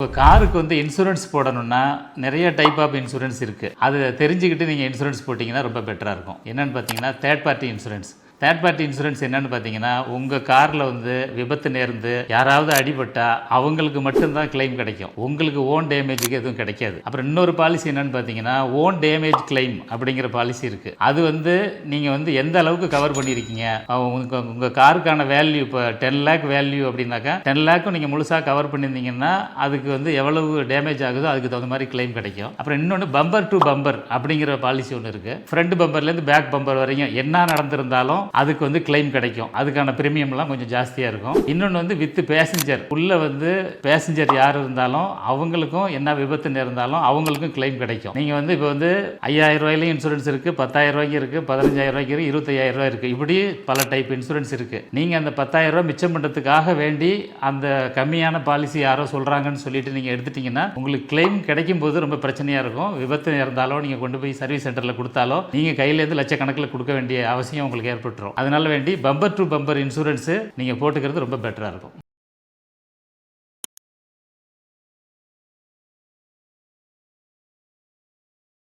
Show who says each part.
Speaker 1: இப்போ காருக்கு வந்து இன்சூரன்ஸ் போடணும்னா நிறைய டைப் ஆஃப் இன்சூரன்ஸ் இருக்குது. அதை தெரிஞ்சுக்கிட்டு நீங்கள் இன்சூரன்ஸ் போட்டிங்கன்னா ரொம்ப பெட்டராக இருக்கும். என்னென்னு பார்த்தீங்கன்னா third party insurance. Third party insurance என்னென்னு பார்த்தீங்கன்னா உங்கள் காரில் வந்து விபத்து நேர்ந்து யாராவது அடிபட்டால் அவங்களுக்கு மட்டும்தான் கிளைம் கிடைக்கும். உங்களுக்கு ஓன் டேமேஜுக்கு எதுவும் கிடைக்காது. அப்புறம் இன்னொரு பாலிசி என்னென்னு பார்த்தீங்கன்னா ஓன் டேமேஜ் கிளைம் அப்படிங்கிற பாலிசி இருக்குது. அது வந்து நீங்கள் வந்து எந்த அளவுக்கு கவர் பண்ணியிருக்கீங்க, உங்கள் காருக்கான வேல்யூ இப்போ 10 lakh வேல்யூ அப்படின்னாக்கா 10 lakh நீங்கள் முழுசாக கவர் பண்ணியிருந்தீங்கன்னா அதுக்கு வந்து எவ்வளவு டேமேஜ் ஆகுதோ அதுக்கு தகுந்த மாதிரி கிளைம் கிடைக்கும். அப்புறம் இன்னொன்று பம்பர் டு பம்பர் அப்படிங்கிற பாலிசி ஒன்று இருக்குது. ஃப்ரண்ட் பம்பர்லேருந்து பேக் பம்பர் வரையும் என்ன நடந்திருந்தாலும் அதுக்கு வந்து கிளைம் கிடைக்கும். அதுக்கான பிரீமியம்லாம் கொஞ்சம் ஜாஸ்தியாக இருக்கும். இன்னொன்று வந்து வித் பேசஞ்சர், உள்ள வந்து பேசஞ்சர் யார் இருந்தாலும் அவங்களுக்கும் என்ன விபத்து நேர்ந்தாலும் அவங்களுக்கும் கிளைம் கிடைக்கும். நீங்கள் வந்து இப்போ வந்து 5000 ரூபாயிலையும் இன்சூரன்ஸ் இருக்குது, 10,000 ரூபாய்க்கு இருக்குது, 15,000 ரூபாய்க்கு இருக்குது, 25,000 ரூபாய் இருக்குது. இப்படி பல டைப் இன்சூரன்ஸ் இருக்குது. நீங்கள் அந்த 10,000 ரூபாய் மிச்சம் பண்ணுறதுக்காக வேண்டி அந்த கம்மியான பாலிசி யாரோ சொல்கிறாங்கன்னு சொல்லிட்டு நீங்கள் எடுத்துட்டிங்கன்னா உங்களுக்கு கிளைம் கிடைக்கும் போது ரொம்ப பிரச்சனையாக இருக்கும். விபத்து நேர்ந்தாலும் நீங்கள் கொண்டு போய் சர்வீஸ் சென்டரில் கொடுத்தாலும் நீங்கள் கையிலேருந்து லட்சக்கணக்கில் கொடுக்க வேண்டிய அவசியம் உங்களுக்கு ஏற்பட்டுரும். அதனால வேண்டி பம்பர் டு பம்பர் இன்சூரன்ஸு நீங்கள் போட்டுக்கிறது ரொம்ப பெட்டராக இருக்கும்.